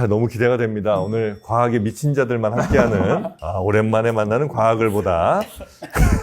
너무 기대가 됩니다. 오늘 과학에 미친 자들만 함께하는 오랜만에 만나는 과학을 보다.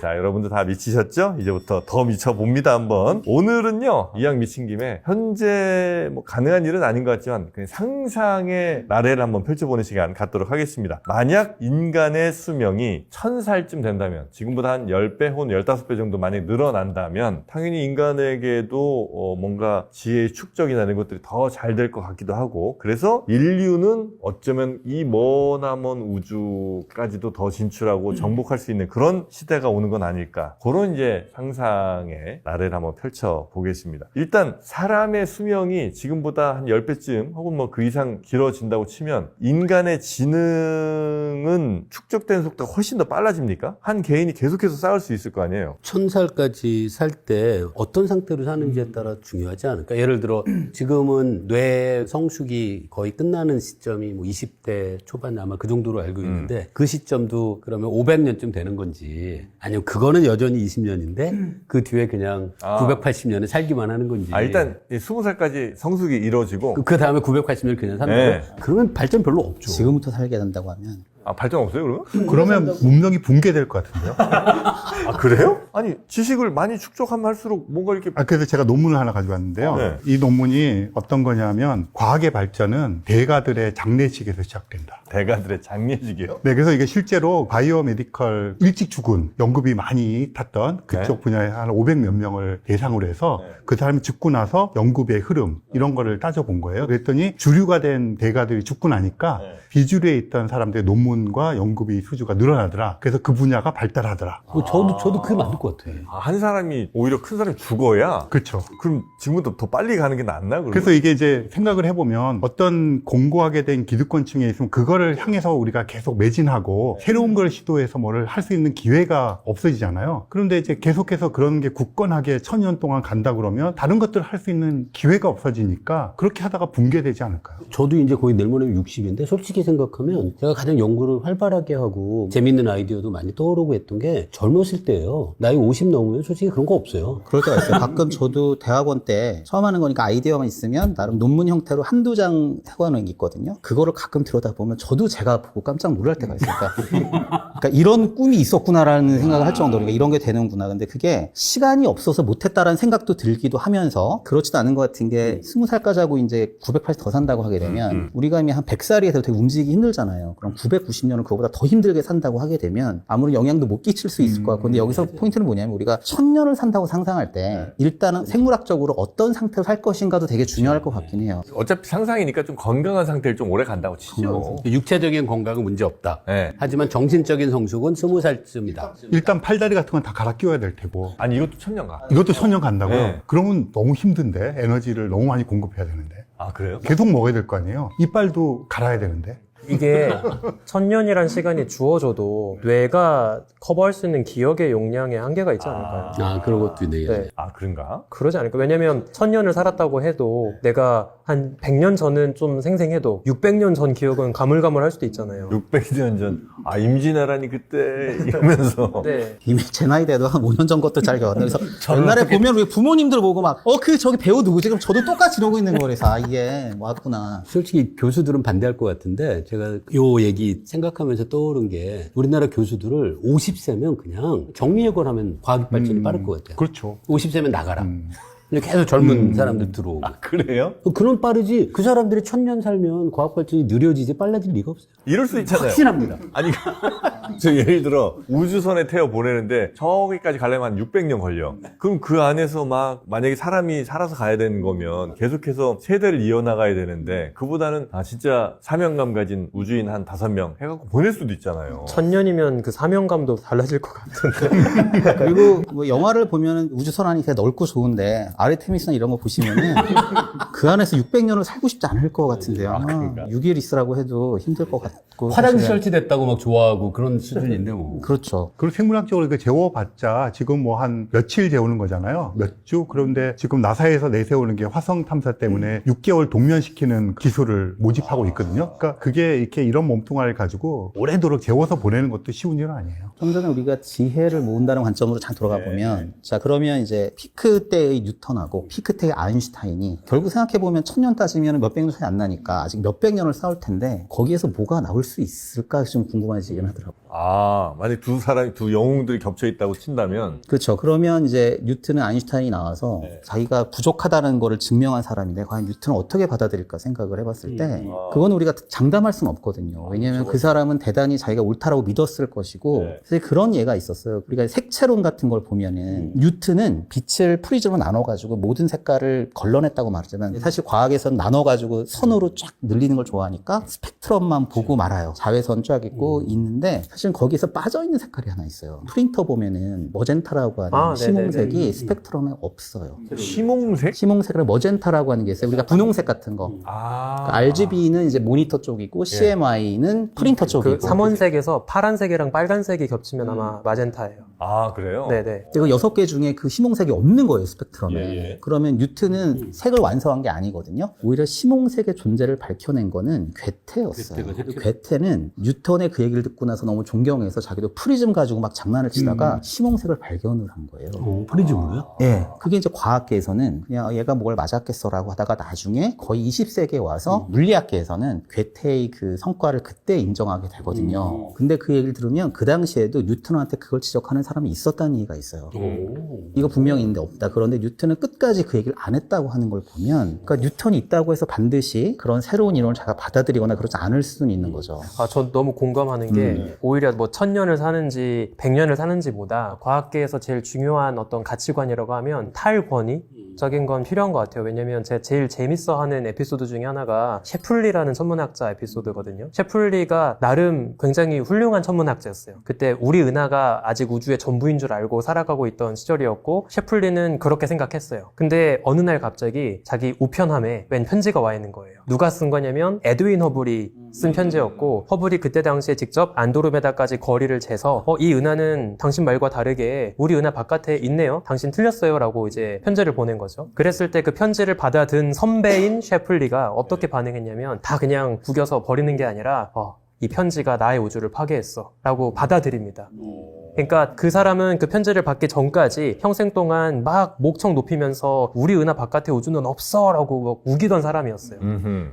자, 여러분들 다 미치셨죠? 이제부터 더 미쳐봅니다, 한번. 오늘은요, 이왕 미친 김에 현재 뭐 가능한 일은 아닌 것 같지만 그냥 상상의 나래를 한번 펼쳐보는 시간 갖도록 하겠습니다. 만약 인간의 수명이 1000살쯤 된다면, 지금보다 한 10배 혹은 15배 정도 많이 늘어난다면 당연히 인간에게도 뭔가 지혜의 축적이나 이런 것들이 더 잘 될 것 같기도 하고, 그래서 인류는 어쩌면 이 머나먼 우주까지도 더 진출하고 정복할 수 있는 그런 시대가 오는 건 아닐까, 그런 이제 상상의 나래를 한번 펼쳐보겠습니다. 일단 사람의 수명이 지금보다 한 10배쯤 혹은 뭐 그 이상 길어진다고 치면 인간의 지능은 축적되는 속도가 훨씬 더 빨라집니까? 한 개인이 계속해서 쌓을 수 있을 거 아니에요. 1000살까지 살 때 어떤 상태로 사는지에 따라 중요하지 않을까? 예를 들어 지금은 뇌 성숙이 거의 끝나는 시점이 뭐 20대 초반 아마 그 정도로 알고 있는데 그 시점도 그러면 500년쯤 되는 건지, 아니면 그거는 여전히 20년인데 그 뒤에 그냥 980년을 살기만 하는 건지. 일단 20살까지 성숙이 이루어지고 그 다음에 980년 그냥 사는 거예요? 그러면 발전 별로 없죠. 지금부터 살게 된다고 하면 발전 없어요, 그러면? 그러면 문명이 붕괴될 것 같은데요? 그래요? 아니, 지식을 많이 축적하면 할수록 뭔가 이렇게. 그래서 제가 논문을 하나 가져왔는데요. 네. 이 논문이 어떤 거냐면, 과학의 발전은 대가들의 장례식에서 시작된다. 대가들의 장례식이요? 네, 그래서 이게 실제로 바이오메디컬 일찍 죽은 연구비 많이 탔던 그쪽 분야에 한 500몇 명을 대상으로 해서 그 사람이 죽고 나서 연구비의 흐름 이런 거를 따져본 거예요. 그랬더니 주류가 된 대가들이 죽고 나니까 비주류에 있던 사람들의 논문과 연구비 수주가 늘어나더라. 그래서 그 분야가 발달하더라. 저도 그게 맞을 것 같아요. 한 사람이, 오히려 큰 사람이 죽어야? 그렇죠. 그럼 지금부터 더 빨리 가는 게 낫나? 그러면? 그래서 이게 이제 생각을 해보면 어떤 공고하게 된 기득권층에 있으면 그거를 향해서 우리가 계속 매진하고 새로운 걸 시도해서 뭐를 할 수 있는 기회가 없어지잖아요. 그런데 이제 계속해서 그런 게 굳건하게 1000년 동안 간다 그러면 다른 것들을 할 수 있는 기회가 없어지니까 그렇게 하다가 붕괴되지 않을까요? 저도 이제 거의 내일 모레면 60인데 솔직히 생각하면 제가 가장 연구를 활발하게 하고 재밌는 아이디어도 많이 떠오르고 했던 게 젊었을 때예요. 나이 50 넘으면 솔직히 그런 거 없어요. 그럴 때가 있어요. 가끔 저도 대학원 때 처음 하는 거니까 아이디어만 있으면 나름 논문 형태로 한두 장 해가는 게 있거든요. 그거를 가끔 들여다보면 저도 제가 보고 깜짝 놀랄 때가 있어요. 그러니까 이런 꿈이 있었구나라는 생각을 할 정도로, 그러니까 이런 게 되는구나. 근데 그게 시간이 없어서 못했다라는 생각도 들기도 하면서 그렇지도 않은 것 같은 게 20살까지 하고 이제 980 더 산다고 하게 되면 우리가 이미 한 100살이 돼서 되게 움직이기 힘들잖아요. 그럼 990년을 그거보다 더 힘들게 산다고 하게 되면 아무런 영향도 못 끼칠 수 있을 것 같고, 근데 여기서 포인트는 뭐냐면 우리가 1000년을 산다고 상상할 때 일단은 생물학적으로 어떤 상태로 살 것인가도 되게 중요할 것 같긴 해요. 어차피 상상이니까 좀 건강한 상태를 좀 오래 간다고 치죠. 육체적인 건강은 문제 없다. 하지만 정신적인 성숙은 20살쯤이다. 일단 팔다리 같은 건 다 갈아 끼워야 될 테고. 아니, 이것도 1000년 가. 이것도 1000년 간다고요? 네. 그러면 너무 힘든데? 에너지를 너무 많이 공급해야 되는데. 그래요? 계속 먹어야 될 거 아니에요? 이빨도 갈아야 되는데. 이게 1000년이란 시간이 주어져도 뇌가 커버할 수 있는 기억의 용량에 한계가 있지 않을까요? 그런 것도 있네요. 네. 그런가? 그러지 않을까? 왜냐면 1000년을 살았다고 해도 내가 한 100년 전은 좀 생생해도 600년 전 기억은 가물가물할 수도 있잖아요. 600년 전. 임진왜란이 그때 이러면서. 네. 이미 제 나이 돼도 한 5년 전 것도 잘 기억나요. 그래서 옛날에 보면 우리 부모님들 보고 막 저기 배우 누구지? 그럼 저도 똑같이 이러고 있는 거라서 이게 왔구나. 솔직히 교수들은 반대할 것 같은데 제가 요 얘기 생각하면서 떠오른 게, 우리나라 교수들을 50세면 그냥 정리해고하면 과학 발전이 빠를 것 같아요. 그렇죠. 50세면 나가라. 계속 젊은 사람들 들어오고. 그래요? 그럼 빠르지. 그 사람들이 1000년 살면 과학 발전이 느려지지 빨라질 리가 없어요. 이럴 수 있잖아요. 확신합니다. 아니, 저 예를 들어 우주선에 태워 보내는데 저기까지 가려면 한 600년 걸려. 그럼 그 안에서 만약에 사람이 살아서 가야 되는 거면 계속해서 세대를 이어나가야 되는데, 그보다는 진짜 사명감 가진 우주인 한 5명 해갖고 보낼 수도 있잖아요. 1000년이면 그 사명감도 달라질 것 같은데. 그리고 뭐 영화를 보면은 우주선 안이 되게 넓고 좋은데 아르테미스나 이런 거 보시면은 그 안에서 600년을 살고 싶지 않을 것 같은데요. 6일 있으라고 해도 힘들 것 같고. 화장실 설치됐다고 막 좋아하고 그런 그런 수준인데 뭐. 그렇죠. 그리고 생물학적으로 그 재워봤자 지금 뭐 한 며칠 재우는 거잖아요. 몇 주? 그런데 지금 나사에서 내세우는 게 화성 탐사 때문에 6개월 동면시키는 기술을 모집하고 있거든요. 그러니까 그게 이렇게 이런 몸뚱아리를 가지고 오래도록 재워서 보내는 것도 쉬운 일은 아니에요. 좀 전에 우리가 지혜를 모은다는 관점으로 잠 돌아가 보면, 자, 그러면 이제 피크 때의 뉴턴하고 피크 때의 아인슈타인이 결국 생각해보면 1000년 따지면 몇백 년 차이 안 나니까 아직 몇백 년을 싸울 텐데 거기에서 뭐가 나올 수 있을까 좀 궁금해지긴 하더라고요. 만약 두 영웅들이 겹쳐 있다고 친다면 그렇죠. 그러면 이제 뉴턴은 아인슈타인이 나와서 자기가 부족하다는 거를 증명한 사람인데 과연 뉴턴은 어떻게 받아들일까 생각을 해봤을 때 그건 우리가 장담할 수는 없거든요. 왜냐하면 그 사람은 대단히 자기가 옳다라고 믿었을 것이고 사실 그런 예가 있었어요. 우리가 색채론 같은 걸 보면은 뉴턴은 빛을 프리즘으로 나눠가지고 모든 색깔을 걸러냈다고 말하지만 사실 과학에서는 나눠가지고 선으로 쫙 늘리는 걸 좋아하니까 스펙트럼만 보고 말아요. 자외선 쫙 있고 있는데 사실 거기서 빠져있는 색깔이 하나 있어요. 프린터 보면은 머젠타라고 하는 시몽색이 스펙트럼에 없어요. 시몽색? 시몽색을 머젠타라고 하는 게 있어요. 우리가 분홍색 같은 거. 그러니까 RGB는 이제 모니터 쪽이고 CMY는 프린터 쪽이고. 그 삼원색에서 파란색이랑 빨간색이 겹치면 아마 마젠타예요. 그래요? 네네. 이거 6개 중에 그 시몽색이 없는 거예요, 스펙트럼에. 그러면 뉴턴은 색을 완성한 게 아니거든요. 오히려 시몽색의 존재를 밝혀낸 거는 괴테였어요. 괴테는 뉴턴의 그 얘기를 듣고 나서 너무 존경해서 자기도 프리즘 가지고 막 장난을 치다가 시몽색을 발견을 한 거예요. 프리즘으로요? 예. 그게 이제 과학계에서는 그냥 얘가 뭘 맞았겠어라고 하다가 나중에 거의 20세기에 와서 물리학계에서는 괴테의 그 성과를 그때 인정하게 되거든요. 근데 그 얘기를 들으면 그 당시에도 뉴턴한테 그걸 지적하는 사람이 있었다는 얘기가 있어요. 이거 분명히 있는데 없다. 그런데 뉴턴은 끝까지 그 얘기를 안 했다고 하는 걸 보면 그러니까 뉴턴이 있다고 해서 반드시 그런 새로운 이론을 자기가 받아들이거나 그러지 않을 수는 있는 거죠. 전 너무 공감하는 게 오히려 뭐 1000년을 사는지 100년을 사는지보다 과학계에서 제일 중요한 어떤 가치관이라고 하면 탈권위적인 건 필요한 것 같아요. 왜냐면 제가 제일 재밌어하는 에피소드 중에 하나가 셰플리라는 천문학자 에피소드거든요. 셰플리가 나름 굉장히 훌륭한 천문학자였어요. 그때 우리 은하가 아직 우주의 전부인 줄 알고 살아가고 있던 시절이었고 셰플리는 그렇게 생각했어요. 근데 어느 날 갑자기 자기 우편함에 웬 편지가 와 있는 거예요. 누가 쓴 거냐면 에드윈 허블이 쓴 편지였고 허블이 그때 당시에 직접 안드로메다까지 거리를 재서 이 은하는 당신 말과 다르게 우리 은하 바깥에 있네요. 당신 틀렸어요. 라고 이제 편지를 보낸 거죠. 그랬을 때 그 편지를 받아든 선배인 셰플리가 어떻게 반응했냐면 다 그냥 구겨서 버리는 게 아니라 이 편지가 나의 우주를 파괴했어. 라고 받아들입니다. 그러니까 그 사람은 그 편지를 받기 전까지 평생 동안 막 목청 높이면서 우리 은하 바깥의 우주는 없어 라고 막 우기던 사람이었어요.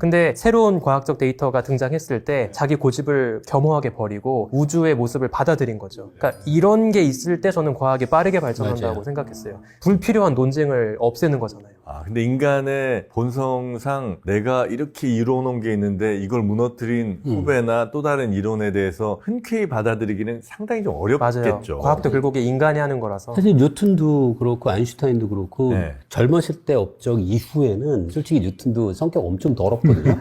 근데 새로운 과학적 데이터가 등장했을 때 자기 고집을 겸허하게 버리고 우주의 모습을 받아들인 거죠. 그러니까 이런 게 있을 때 저는 과학이 빠르게 발전한다고 생각했어요. 불필요한 논쟁을 없애는 거잖아요. 근데 인간의 본성상 내가 이렇게 이뤄놓은 게 있는데 이걸 무너뜨린 후배나 또 다른 이론에 대해서 흔쾌히 받아들이기는 상당히 좀 어렵겠죠. 맞아요. 과학도 결국에 인간이 하는 거라서. 사실 뉴턴도 그렇고 아인슈타인도 그렇고 네. 젊었을 때 업적 이후에는 솔직히 뉴턴도 성격 엄청 더럽거든요.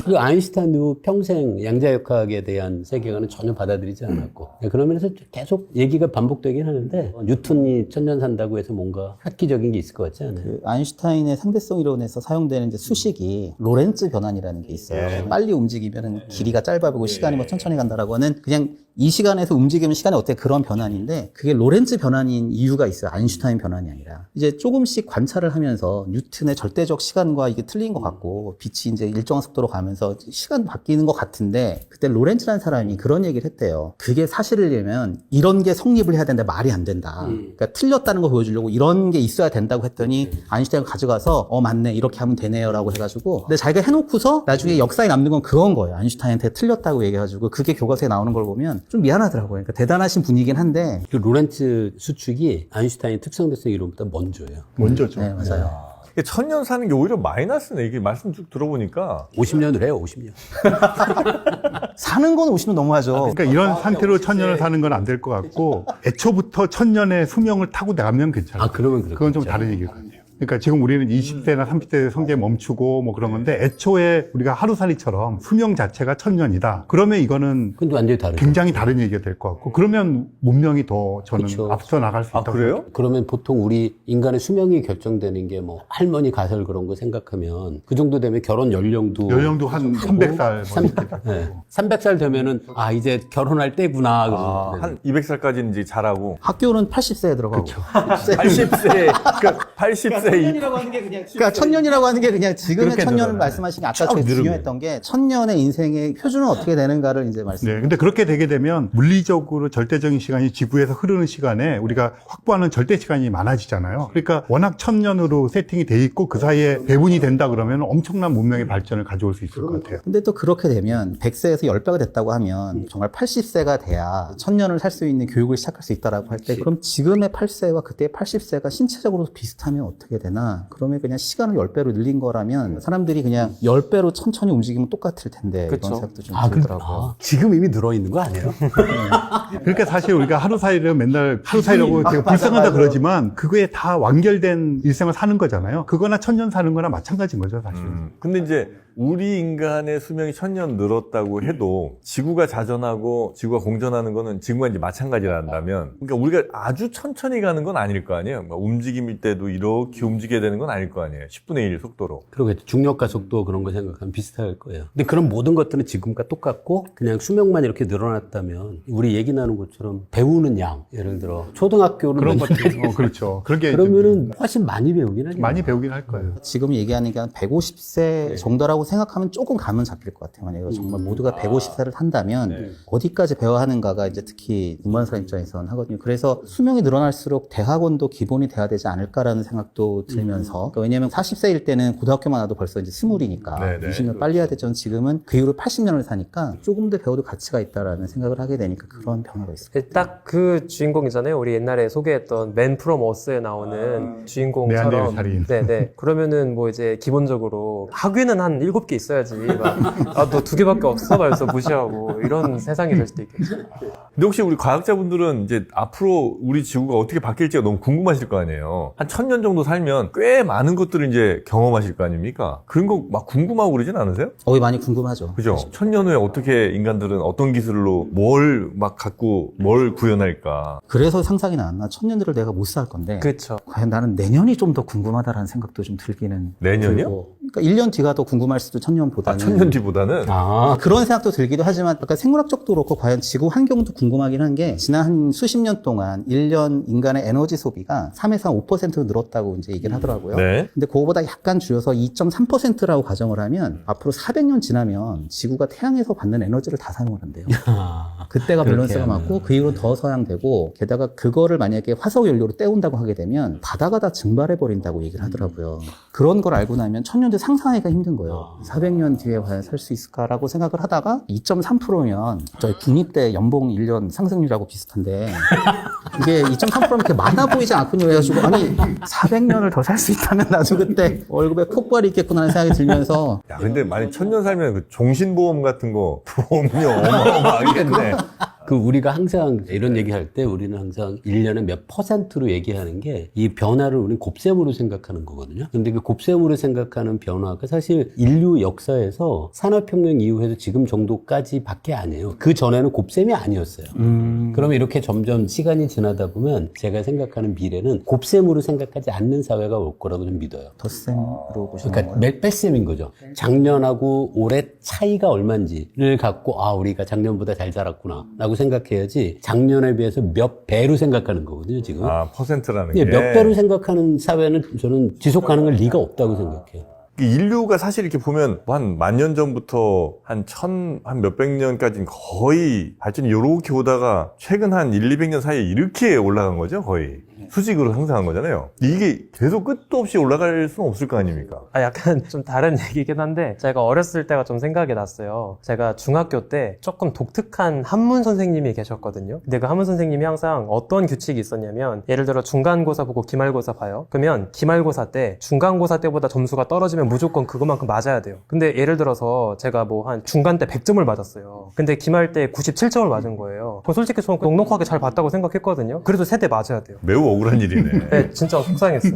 그리고 아인슈타인도 평생 양자역학에 대한 세계관은 전혀 받아들이지 않았고 그러면서 계속 얘기가 반복되긴 하는데 뉴턴이 1000년 산다고 해서 뭔가 획기적인 게 있을 것 같지 않아요? 그 아인슈타인의 상대성 이론에서 사용되는 이제 수식이 로렌츠 변환이라는 게 있어요. 빨리 움직이면 길이가 짧아 보이고 시간이 뭐 천천히 간다라고 하는 그냥 이 시간에서 움직이면 시간이 어때 그런 변환인데 그게 로렌츠 변환인 이유가 있어요. 아인슈타인 변환이 아니라. 이제 조금씩 관찰을 하면서 뉴턴의 절대적 시간과 이게 틀린 것 같고 빛이 이제 일정한 속도로 가면서 시간 바뀌는 것 같은데 그때 로렌츠라는 사람이 그런 얘기를 했대요. 그게 사실이려면 이런 게 성립을 해야 되는데 말이 안 된다. 그러니까 틀렸다는 거 보여주려고 이런 게 있어야 된다고 했더니 아인슈타인이 가져가서 맞네 이렇게 하면 되네요 라고 해가지고 근데 자기가 해놓고서 나중에 역사에 남는 건 그건 거예요. 아인슈타인한테 틀렸다고 얘기해가지고 그게 교과서에 나오는 걸 보면 좀 미안하더라고요. 그러니까 대단하신 분이긴 한데 그 로렌츠 수축이 아인슈타인 특성대성 이론보다 먼저예요. 먼저죠. 네, 맞아요. 1000년 사는 게 오히려 마이너스네. 이게 말씀 쭉 들어보니까 50년을 해요, 50년. 사는 건 오시면 너무하죠. 그러니까 이런 상태로 1000년을 사는 건 안 될 것 같고 애초부터 1000년의 수명을 타고 나가면 괜찮아요. 그러면 그건 좀 다른 얘기일 것 같아요. 그러니까 지금 우리는 20대나 30대 성장에 멈추고 뭐 그런 건데 애초에 우리가 하루살이처럼 수명 자체가 1000년이다. 그러면 이거는 근데 완전히 다르죠. 굉장히 다른 얘기가 될 것 같고 그러면 문명이 더 저는 그쵸. 앞서 나갈 수 아, 있다고 그래요? 그러면 보통 우리 인간의 수명이 결정되는 게 뭐 할머니 가설 그런 거 생각하면 그 정도 되면 결혼 연령도 연령도 한 300살 300살 되면은 아 이제 결혼할 때구나. 아, 한 200살까지는 이제 잘하고. 학교는 80세에 들어가고. 80세, 그러니까 80세. 그러니까 천년이라고 하는 게 그냥 지금의 그렇게 천년을 되잖아요. 말씀하신 게 아까 쭉 제일 늘고. 중요했던 게 천년의 인생의 표준은 어떻게 되는가를 이제 말씀. 네, 근데 그렇게 되게 되면 물리적으로 절대적인 시간이 지구에서 흐르는 시간에 우리가 확보하는 절대 시간이 많아지잖아요. 그러니까 워낙 1000년으로 세팅이 돼 있고 그 사이에 배분이 된다 그러면 엄청난 문명의 발전을 가져올 수 있을 것 같아요. 근데 또 그렇게 되면 100세에서 10배가 됐다고 하면 정말 80세가 돼야 천년을 살 수 있는 교육을 시작할 수 있다라고 할 때 그럼 지금의 8세와 그때의 80세가 신체적으로 비슷하면 어떻게 되나? 그러면 그냥 시간을 10배로 늘린 거라면 사람들이 그냥 10배로 천천히 움직이면 똑같을 텐데 그쵸. 이런 생각도 좀 근데 들더라고요. 지금 이미 늘어 있는 거 아니에요? 그러니까 사실 우리가 하루살이를 맨날 하루살이라고 되게 불쌍하다 맞아. 그러지만 그거에 다 완결된 일생을 사는 거잖아요. 그거나 1000년 사는 거나 마찬가지인 거죠, 사실. 근데 이제 우리 인간의 수명이 1000년 늘었다고 해도 지구가 자전하고 지구가 공전하는 거는 지구가 이제 마찬가지란다면 그러니까 우리가 아주 천천히 가는 건 아닐 거 아니에요. 막 움직임일 때도 이렇게 움직여야 되는 건 아닐 거 아니에요. 10분의 1 속도로. 그러겠죠. 중력과 속도 그런 거 생각하면 비슷할 거예요. 근데 그런 모든 것들은 지금과 똑같고 그냥 수명만 이렇게 늘어났다면 우리 얘기 나눈 것처럼 배우는 양 예를 들어 초등학교를 그런 맨날 것들. 그렇죠. 그렇게 그러면은 훨씬 많이 배우긴 하죠. 많이 배우긴 할 거예요. 지금 얘기하는 게 한 150세 정도라고 생각하면 조금 감은 잡힐 것 같아요. 만약에 정말 모두가 150세를 산다면 어디까지 배워야 하는가가 이제 특히 공부하는 사람 입장에서는 하거든요. 그래서 수명이 늘어날수록 대학원도 기본이 돼야 되지 않을까라는 생각도 들면서 그러니까 왜냐하면 40세일 때는 고등학교만 와도 벌써 이제 스물이니까 네네. 20년 빨리 해야 되지만 지금은 그 이후로 80년을 사니까 조금 더 배워도 가치가 있다라는 생각을 하게 되니까 그런 변화가 있어요. 딱 그 주인공이잖아요. 우리 옛날에 소개했던 맨 프롬 어스에 나오는 주인공처럼. 네안데르 살인. 네네. 그러면은 뭐 이제 기본적으로 학위는 한 7개 있어야지. 너 2개밖에 없어? 말해서 무시하고 이런 세상이 될 수도 있겠죠. 근데 혹시 우리 과학자분들은 이제 앞으로 우리 지구가 어떻게 바뀔지가 너무 궁금하실 거 아니에요. 한 1000년 정도 살면 꽤 많은 것들을 이제 경험하실 거 아닙니까? 그런 거 막 궁금하고 그러진 않으세요? 많이 궁금하죠. 그죠? 1000년 후에 어떻게 인간들은 어떤 기술로 뭘 막 갖고 뭘 구현할까? 그래서 상상이 나왔나? 천년들을 내가 못 살 건데 그렇죠. 과연 나는 내년이 좀 더 궁금하다라는 생각도 좀 들기는 내년이요? 들고. 그러니까 1년 뒤가 더 궁금할 수도 천년보다는 1000년 뒤보다는? 그런 생각도 들기도 하지만 약간 생물학적도 그렇고 과연 지구 환경도 궁금하긴 한 게 지난 한 수십 년 동안 1년 인간의 에너지 소비가 3에서 5% 늘었다고 이제 얘기를 하더라고요. 네. 근데 그거보다 약간 줄여서 2.3%라고 가정을 하면 앞으로 400년 지나면 지구가 태양에서 받는 에너지를 다 사용을 한대요. 그때가 밸런스가 맞고 그 이후로 더 서양되고 게다가 그거를 만약에 화석 연료로 때운다고 하게 되면 바다가 다 증발해 버린다고 얘기를 하더라고요. 그런 걸 알고 나면 천년 뒤 상상하기가 힘든 거예요. 400년 뒤에 과연 살 수 있을까라고 생각을 하다가 2.3%면 저희 국립대 연봉 1년 상승률하고 비슷한데 이게 2.3%면 그렇게 많아 보이지 않군요. 그래가지고 아니 400년을 더 살 수 있다면 나도 그때 월급에 폭발이 있겠구나 하는 생각이 들면서 야, 근데 만약 1000년 살면 그 종신보험 같은 거 보험료 어마어마하겠네. 그 우리가 항상 이런 얘기할 때 우리는 항상 1년에 몇 %로 얘기하는 게 이 변화를 우리는 곱셈으로 생각하는 거거든요. 근데 그 곱셈으로 생각하는 변화가 사실 인류 역사에서 산업혁명 이후에도 지금 정도까지 밖에 아니에요. 그 전에는 곱셈이 아니었어요. 그러면 이렇게 점점 시간이 지나다 보면 제가 생각하는 미래는 곱셈으로 생각하지 않는 사회가 올 거라고 좀 믿어요. 덧셈으로 보시는 그러니까 거예요. 뺄셈인 거죠. 작년하고 올해 차이가 얼마인지를 갖고 우리가 작년보다 잘 자랐구나 라고 생각해야지 작년에 비해서 몇 배로 생각하는 거거든요, 지금. 아, 퍼센트라는 예, 게. 몇 배로 생각하는 사회는 저는 지속 가능할 리가 없다고 생각해요. 인류가 사실 이렇게 보면 뭐 한 10,000년 전부터 한 몇백 년까지는 거의 발전이 요렇게 오다가 최근 한 200년 사이에 이렇게 올라간 거죠, 거의. 수직으로 상승한 거잖아요. 이게 계속 끝도 없이 올라갈 수는 없을 거 아닙니까? 약간 좀 다른 얘기긴 한데 제가 어렸을 때가 좀 생각이 났어요. 제가 중학교 때 조금 독특한 한문 선생님이 계셨거든요. 근데 그 한문 선생님이 항상 어떤 규칙이 있었냐면 예를 들어 중간고사 보고 기말고사 봐요. 그러면 기말고사 때 중간고사 때보다 점수가 떨어지면 무조건 그것만큼 맞아야 돼요. 근데 예를 들어서 제가 뭐 한 중간 때 100점을 맞았어요. 근데 기말 때 97점을 맞은 거예요. 그럼 솔직히 저는 넉넉하게 잘 봤다고 생각했거든요. 그래도 세대 맞아야 돼요. 매우 억울한 일이네. 네, 진짜 속상했어요.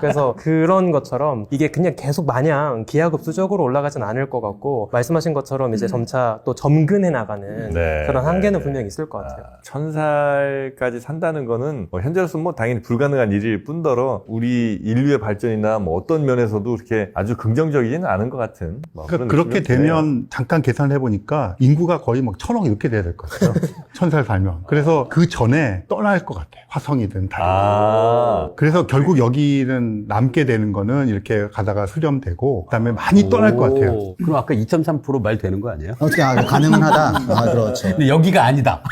그래서 그런 것처럼 이게 그냥 계속 마냥 기하급수적으로 올라가진 않을 것 같고, 말씀하신 것처럼 이제 점차 또 점근해 나가는 네, 그런 한계는 네. 분명히 있을 것 같아요. 1000살까지 산다는 거는 현재로서는 뭐 당연히 불가능한 일일 뿐더러 우리 인류의 발전이나 뭐 어떤 면에서도 그렇게 아주 긍정적이지는 않은 것 같은. 뭐 그런 그렇게 느낌이 드네요. 되면 잠깐 계산을 해보니까 인구가 거의 막 1000억 이렇게 돼야 될 것 같아요. 1000살 살면. 그래서 그 전에 떠날 것 같아요. 화성이든 다른. 그래서 결국 여기는 남게 되는 거는 이렇게 가다가 수렴되고 그다음에 많이 떠날 것 같아요. 오, 그럼 아까 2.3% 말 되는 거 아니에요? 어떻게 가능은 하다. 아, 그렇죠. 근데 여기가 아니다.